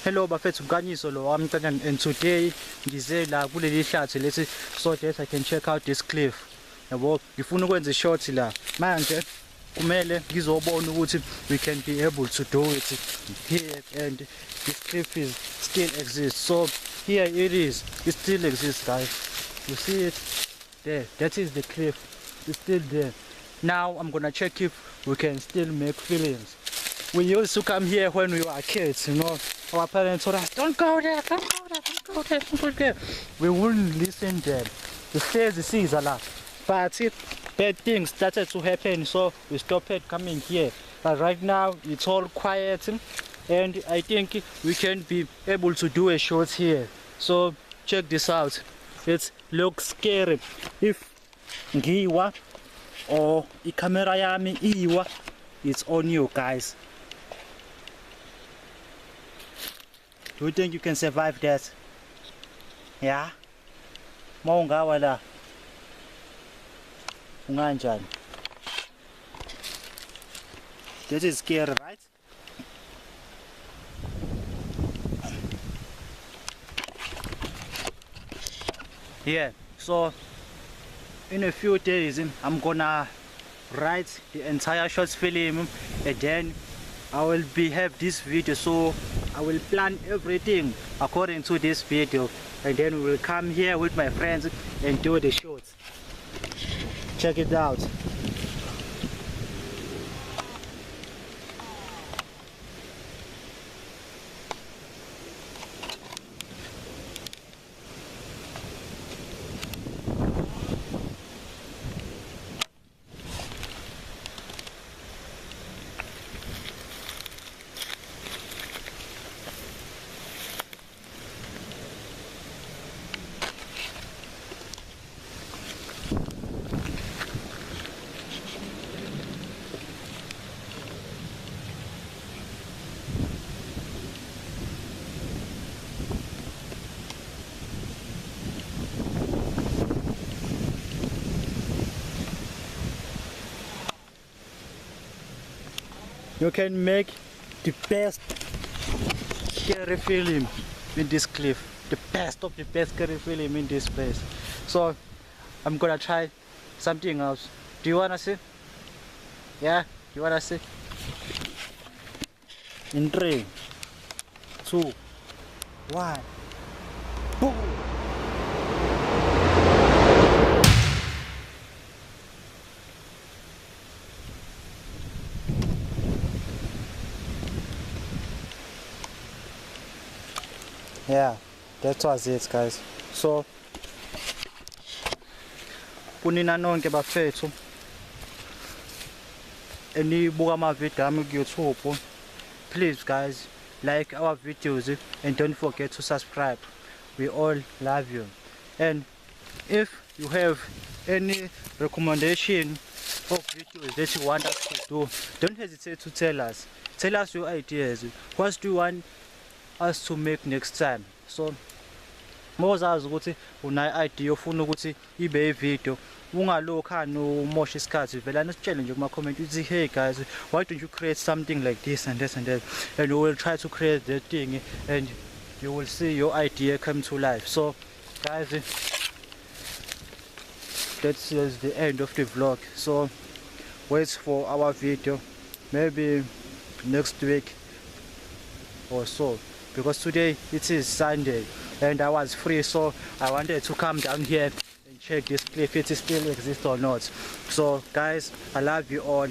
Hello bafethu Mkanyiso lo wami and today ngize la kuleli hlathi lethi so that I can check out this cliff. Yabo ngifuna ukwenza ishort la. Manje kumele ngizobona ukuthi we can be able to do it here, and this cliff is still exists. So here it is. It still exists, guys. You see it there? That is the cliff. It's still there. Now I'm gonna check if we can still make films. We used to come here when we were kids, you know. Our parents told us, don't go there, don't go there, don't go there, don't go there. We wouldn't listen to them. The stairs the seas a lot. But bad things started to happen, so we stopped coming here. But right now it's all quiet, and I think we can be able to do a shot here. So check this out. It looks scary. If ngiwa or the camera yami iwa, it's on you guys. Do you think you can survive that? Yeah? Maungawa la. Unganjani. This is scary, right? Yeah, so in a few days I'm gonna write the entire short film, and then I will have this video, so I will plan everything according to this video, and then we will come here with my friends and do the shots. Check it out. You can make the best scary film in this cliff. The best of the best scary film in this place. So I'm gonna try something else. Do you wanna see? Yeah? You wanna see? In 3, 2, 1. Boom! Yeah, that was it, guys. So kunina nonke bafethu enibuka amavideo ami ku YouTube, please guys, like our videos and don't forget to subscribe. We all love you. And if you have any recommendation of videos that you want us to do, don't hesitate to tell us. Tell us your ideas. What do you want us to make next time? So mozazi ukuthi una idea ufuna ukuthi ibe ivideo, ungalokhani umosha isikhathi, vela nisitshele nje kuma comment uthi hey guys, why don't you create something like this and this and that, and we will try to create that thing, and you will see your idea come to life. So guys, that's the end of the vlog. So wait for our video maybe next week or so, because today it is Sunday and I was free, so I wanted to come down here and check this cliff if it still exists or not. So guys, I love you all.